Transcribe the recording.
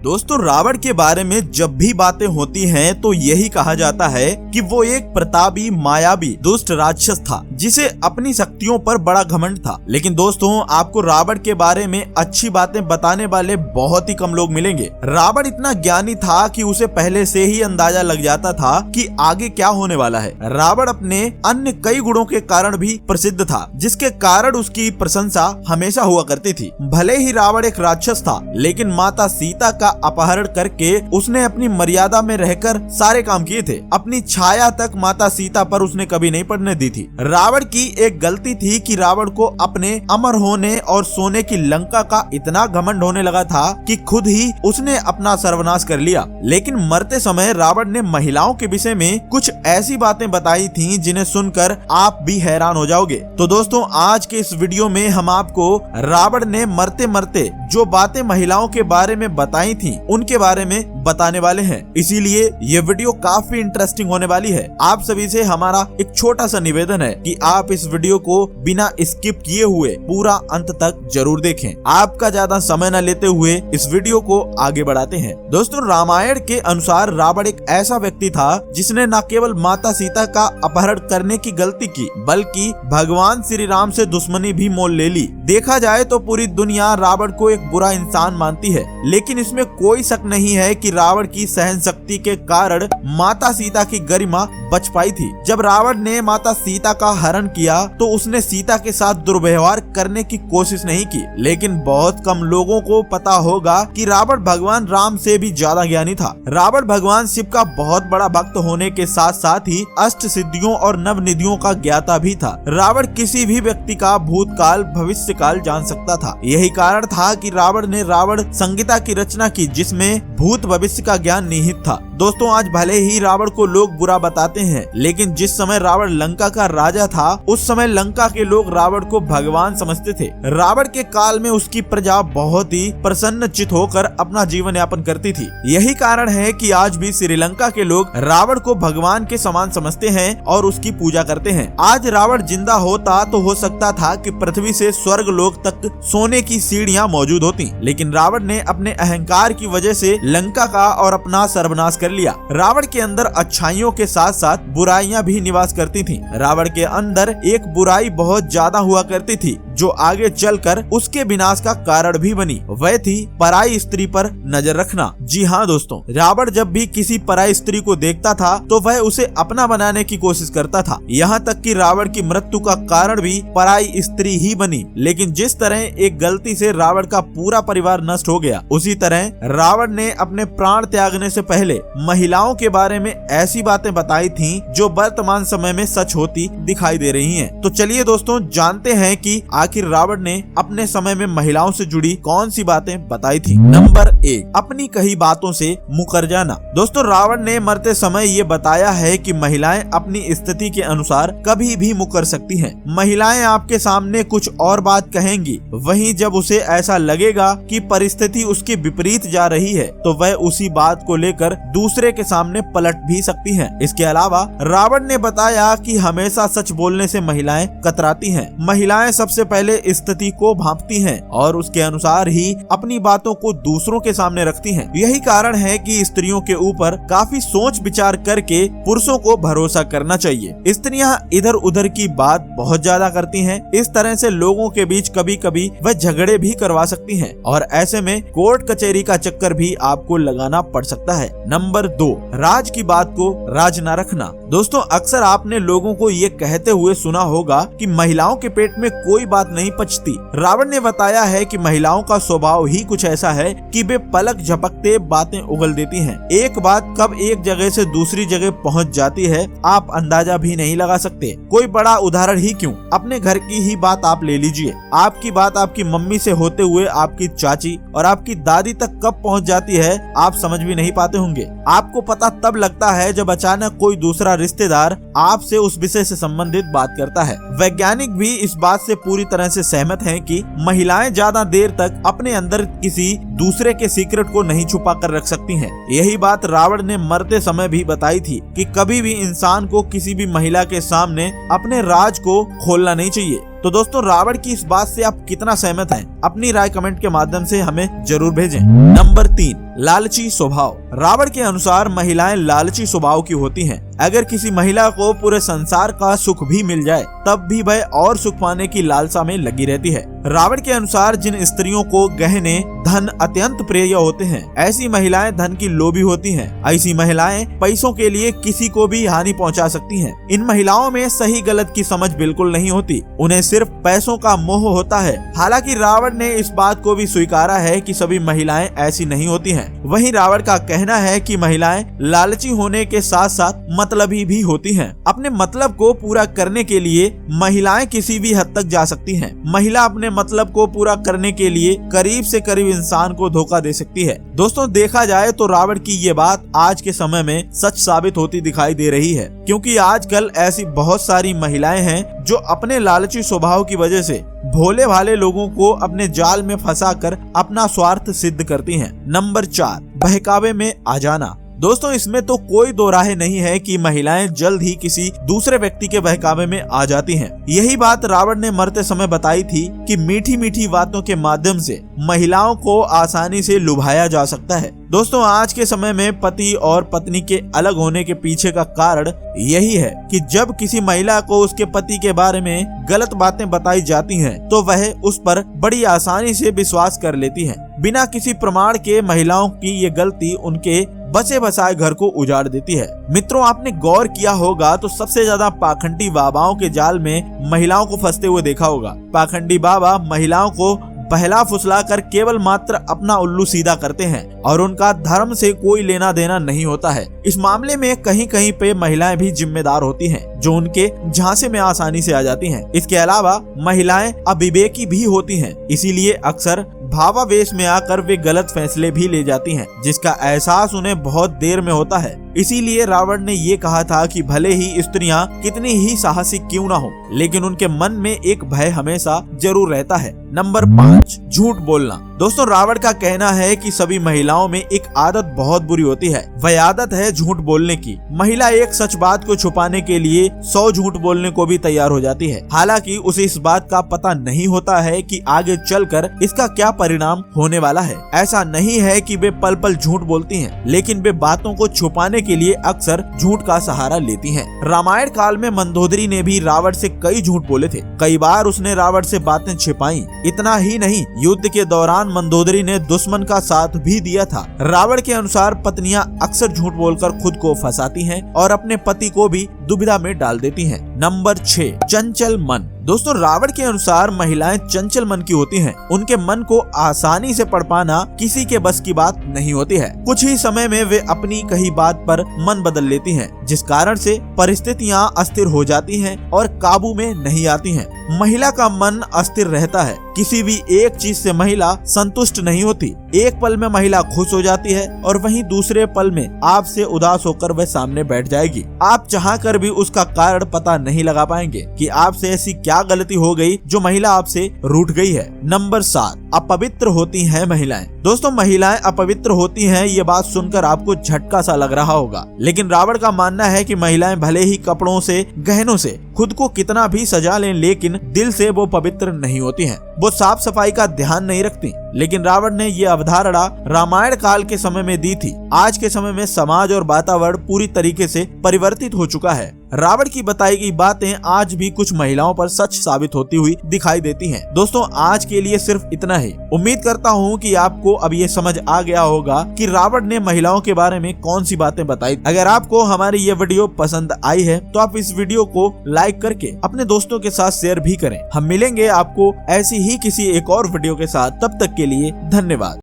दोस्तों रावण के बारे में जब भी बातें होती हैं तो यही कहा जाता है कि वो एक प्रतापी, मायावी, दुष्ट राक्षस था जिसे अपनी शक्तियों पर बड़ा घमंड था। लेकिन दोस्तों आपको रावण के बारे में अच्छी बातें बताने वाले बहुत ही कम लोग मिलेंगे। रावण इतना ज्ञानी था कि उसे पहले से ही अंदाजा लग जाता था कि आगे क्या होने वाला है। रावण अपने अन्य कई गुणों के कारण भी प्रसिद्ध था, जिसके कारण उसकी प्रशंसा हमेशा हुआ करती थी। भले ही रावण एक राक्षस था, लेकिन माता सीता का अपहरण करके उसने अपनी मर्यादा में रहकर सारे काम किए थे। अपनी छाया तक माता सीता पर उसने कभी नहीं पड़ने दी थी। रावण की एक गलती थी कि रावण को अपने अमर होने और सोने की लंका का इतना घमंड होने लगा था कि खुद ही उसने अपना सर्वनाश कर लिया। लेकिन मरते समय रावण ने महिलाओं के विषय में कुछ ऐसी बातें बताई थी जिन्हें सुनकर आप भी हैरान हो जाओगे। तो दोस्तों आज के इस वीडियो में हम आपको रावण ने मरते मरते जो बातें महिलाओं के बारे में बताई थी उनके बारे में बताने वाले हैं। इसीलिए ये वीडियो काफी इंटरेस्टिंग होने वाली है। आप सभी से हमारा एक छोटा सा निवेदन है कि आप इस वीडियो को बिना स्किप किए हुए पूरा अंत तक जरूर देखें। आपका ज्यादा समय न लेते हुए इस वीडियो को आगे बढ़ाते हैं। दोस्तों रामायण के अनुसार रावण एक ऐसा व्यक्ति था जिसने न केवल माता सीता का अपहरण करने की गलती की, बल्कि भगवान श्री राम से दुश्मनी भी मोल ले ली। देखा जाए तो पूरी दुनिया रावण को एक बुरा इंसान मानती है, लेकिन इसमें कोई शक नहीं है कि रावण की सहन शक्ति के कारण माता सीता की गरिमा बच पाई थी। जब रावण ने माता सीता का हरण किया तो उसने सीता के साथ दुर्व्यवहार करने की कोशिश नहीं की। लेकिन बहुत कम लोगों को पता होगा कि रावण भगवान राम से भी ज्यादा ज्ञानी था। रावण भगवान शिव का बहुत बड़ा भक्त होने के साथ साथ ही अष्ट सिद्धियों और नव निधियों का ज्ञाता भी था। रावण किसी भी व्यक्ति का भूतकाल भविष्य काल जान सकता था। यही कारण था कि रावण ने रावण संहिता की रचना की, जिसमें भूत भविष्य का ज्ञान निहित था। दोस्तों आज भले ही रावण को लोग बुरा बताते हैं, लेकिन जिस समय रावण लंका का राजा था उस समय लंका के लोग रावण को भगवान समझते थे। रावण के काल में उसकी प्रजा बहुत ही प्रसन्नचित होकर अपना जीवन यापन करती थी। यही कारण है कि आज भी श्रीलंका के लोग रावण को भगवान के समान समझते हैं और उसकी पूजा करते हैं। आज रावण जिंदा होता तो हो सकता था कि पृथ्वी से स्वर्ग लोक तक सोने की सीढ़ियां मौजूद होती, लेकिन रावण ने अपने अहंकार की वजह से लंका का और अपना सर्वनाश कर लिया। रावण के अंदर अच्छाइयों के साथ साथ बुराइयां भी निवास करती थीं। रावण के अंदर एक बुराई बहुत ज्यादा हुआ करती थी जो आगे चलकर उसके विनाश का कारण भी बनी। वह थी पराई स्त्री पर नजर रखना। जी हाँ दोस्तों, रावण जब भी किसी पराई स्त्री को देखता था तो वह उसे अपना बनाने की कोशिश करता था। यहाँ तक कि रावण की मृत्यु का कारण भी पराई स्त्री ही बनी। लेकिन जिस तरह एक गलती से रावण का पूरा परिवार नष्ट हो गया, उसी तरह रावण ने अपने प्राण त्यागने से पहले महिलाओं के बारे में ऐसी बातें बताई थीं जो वर्तमान समय में सच होती दिखाई दे रही हैं। तो चलिए दोस्तों जानते हैं कि आखिर रावण ने अपने समय में महिलाओं से जुड़ी कौन सी बातें बताई थी। नंबर 1, अपनी कही बातों से मुकर जाना। दोस्तों रावण ने मरते समय ये बताया है कि महिलाएं अपनी स्थिति के अनुसार कभी भी मुकर सकती हैं। महिलाएं आपके सामने कुछ और बात कहेंगी, वहीं जब उसे ऐसा लगेगा कि परिस्थिति उसके विपरीत जा रही है तो वह उसी बात को लेकर दूसरे के सामने पलट भी सकती हैं। इसके अलावा रावण ने बताया कि हमेशा सच बोलने से महिलाएं कतराती हैं। महिलाएं सबसे पहले स्थिति को भांपती हैं और उसके अनुसार ही अपनी बातों को दूसरों के सामने रखती हैं। यही कारण है कि स्त्रियों के ऊपर काफी सोच विचार करके पुरुषों को भरोसा करना चाहिए। स्त्रियां इधर उधर की बात बहुत ज्यादा करती हैं। इस तरह से लोगों के बीच कभी कभी वह झगड़े भी करवा सकती हैं और ऐसे में कोर्ट कचहरी का चक्कर भी आपको लगाना पड़ सकता है। नंबर 2, राज की बात को राज न रखना। दोस्तों अक्सर आपने लोगों को ये कहते हुए सुना होगा कि महिलाओं के पेट में कोई बात नहीं पचती। रावण ने बताया है कि महिलाओं का स्वभाव ही कुछ ऐसा है कि वे पलक झपकते बातें उगल देती हैं। एक बात कब एक जगह से दूसरी जगह पहुंच जाती है आप अंदाजा भी नहीं लगा सकते। कोई बड़ा उदाहरण ही क्यों, अपने घर की ही बात आप ले लीजिए। आपकी बात आपकी मम्मी से होते हुए आपकी चाची और आपकी दादी तक कब पहुंच जाती है आप समझ भी नहीं पाते होंगे। आपको पता तब लगता है जब अचानक कोई दूसरा रिश्तेदार आपसे उस विषय से संबंधित बात करता है। वैज्ञानिक भी इस बात से पूरी तरह से सहमत हैं कि महिलाएं ज्यादा देर तक अपने अंदर किसी दूसरे के सीक्रेट को नहीं छुपा कर रख सकती हैं। यही बात रावण ने मरते समय भी बताई थी कि कभी भी इंसान को किसी भी महिला के सामने अपने राज को खोलना नहीं चाहिए। तो दोस्तों रावण की इस बात से आप कितना सहमत हैं? अपनी राय कमेंट के माध्यम से हमें जरूर भेजें। नंबर 3, लालची स्वभाव। रावण के अनुसार महिलाएं लालची स्वभाव की होती हैं। अगर किसी महिला को पूरे संसार का सुख भी मिल जाए तब भी वह और सुख पाने की लालसा में लगी रहती है। रावण के अनुसार जिन स्त्रियों को गहने धन अत्यंत प्रिय होते हैं, ऐसी महिलाएं धन की लोभी होती हैं। ऐसी महिलाएं पैसों के लिए किसी को भी हानि पहुंचा सकती हैं। इन महिलाओं में सही गलत की समझ बिल्कुल नहीं होती, उन्हें सिर्फ पैसों का मोह होता है। हालांकि रावण ने इस बात को भी स्वीकारा है कि सभी महिलाएं ऐसी नहीं होती हैं। वहीं रावण का कहना है कि महिलाएं लालची होने के साथ साथ मतलबी भी होती हैं। अपने मतलब को पूरा करने के लिए महिलाएं किसी भी हद तक जा सकती हैं। महिला अपने मतलब को पूरा करने के लिए करीब से करीब इंसान को धोखा दे सकती है। दोस्तों देखा जाए तो रावण की ये बात आज के समय में सच साबित होती दिखाई दे रही है, क्योंकि आजकल ऐसी बहुत सारी महिलाएं हैं जो अपने लालची स्वभाव की वजह से भोले भाले लोगों को अपने जाल में फंसाकर अपना स्वार्थ सिद्ध करती हैं। नंबर 4, बहकावे में आ जाना। दोस्तों इसमें तो कोई दो राय नहीं है कि महिलाएं जल्द ही किसी दूसरे व्यक्ति के बहकावे में आ जाती हैं। यही बात रावण ने मरते समय बताई थी कि मीठी मीठी बातों के माध्यम से महिलाओं को आसानी से लुभाया जा सकता है। दोस्तों आज के समय में पति और पत्नी के अलग होने के पीछे का कारण यही है कि जब किसी महिला को उसके पति के बारे में गलत बातें बताई जाती हैं, तो वह उस पर बड़ी आसानी से विश्वास कर लेती है। बिना किसी प्रमाण के महिलाओं की ये गलती उनके बचे बसाए घर को उजाड़ देती है। मित्रों आपने गौर किया होगा तो सबसे ज्यादा पाखंडी बाबाओं के जाल में महिलाओं को फंसते हुए देखा होगा। पाखंडी बाबा महिलाओं को बहला फुसला कर केवल मात्र अपना उल्लू सीधा करते हैं और उनका धर्म से कोई लेना देना नहीं होता है। इस मामले में कहीं कहीं पे महिलाएं भी जिम्मेदार होती हैं, जो उनके झांसे में आसानी से आ जाती हैं। इसके अलावा महिलाएं अविवेकी भी होती हैं, इसीलिए अक्सर भावावेश में आकर वे गलत फैसले भी ले जाती हैं, जिसका एहसास उन्हें बहुत देर में होता है। इसीलिए रावण ने ये कहा था कि भले ही स्त्रियां कितनी ही साहसी क्यों ना हो, लेकिन उनके मन में एक भय हमेशा जरूर रहता है। नंबर 5, झूठ बोलना। दोस्तों रावण का कहना है कि सभी महिलाओं में एक आदत बहुत बुरी होती है, वह आदत है झूठ बोलने की। महिला एक सच बात को छुपाने के लिए 100 झूठ बोलने को भी तैयार हो जाती है। हालांकि उसे इस बात का पता नहीं होता है कि आगे चलकर इसका क्या परिणाम होने वाला है। ऐसा नहीं है कि वे पल पल झूठ बोलती हैं, लेकिन वे बातों को छुपाने के लिए अक्सर झूठ का सहारा लेती हैं। रामायण काल में मंदोदरी ने भी रावण से कई झूठ बोले थे। कई बार उसने रावण से बातें छिपाई। इतना ही नहीं, युद्ध के दौरान मंदोदरी ने दुश्मन का साथ भी दिया था। रावण के अनुसार पत्नियां अक्सर झूठ बोलकर खुद को फंसाती हैं और अपने पति को भी दुविधा में डाल देती हैं। नंबर 6, चंचल मन। दोस्तों रावण के अनुसार महिलाएं चंचल मन की होती हैं। उनके मन को आसानी से पढ़ पाना किसी के बस की बात नहीं होती है। कुछ ही समय में वे अपनी कही बात पर मन बदल लेती हैं, जिस कारण से परिस्थितियां अस्थिर हो जाती हैं और काबू में नहीं आती हैं। महिला का मन अस्थिर रहता है। किसी भी एक चीज से महिला संतुष्ट नहीं होती। एक पल में महिला खुश हो जाती है और वहीं दूसरे पल में आपसे उदास होकर वह सामने बैठ जाएगी। आप चाहकर भी उसका कारण पता नहीं लगा पाएंगे कि आपसे ऐसी क्या गलती हो गई जो महिला आपसे रूठ गई है। नंबर 7, अपवित्र होती हैं महिलाएं। दोस्तों महिलाएं अपवित्र होती हैं, ये बात सुनकर आपको झटका सा लग रहा होगा, लेकिन रावण का मानना है कि महिलाएं भले ही कपड़ों से गहनों से खुद को कितना भी सजा लें, लेकिन दिल से वो पवित्र नहीं होती हैं। वो साफ सफाई का ध्यान नहीं रखती। लेकिन रावण ने ये अवधारणा रामायण काल के समय में दी थी। आज के समय में समाज और वातावरण पूरी तरीके से परिवर्तित हो चुका है। रावण की बताई गई बातें आज भी कुछ महिलाओं पर सच साबित होती हुई दिखाई देती हैं। दोस्तों आज के लिए सिर्फ इतना ही। उम्मीद करता हूँ कि आपको अब ये समझ आ गया होगा कि रावण ने महिलाओं के बारे में कौन सी बातें बताई। अगर आपको हमारी ये वीडियो पसंद आई है तो आप इस वीडियो को लाइक करके अपने दोस्तों के साथ शेयर भी करें। हम मिलेंगे आपको ऐसी ही किसी एक और वीडियो के साथ। तब तक के लिए धन्यवाद।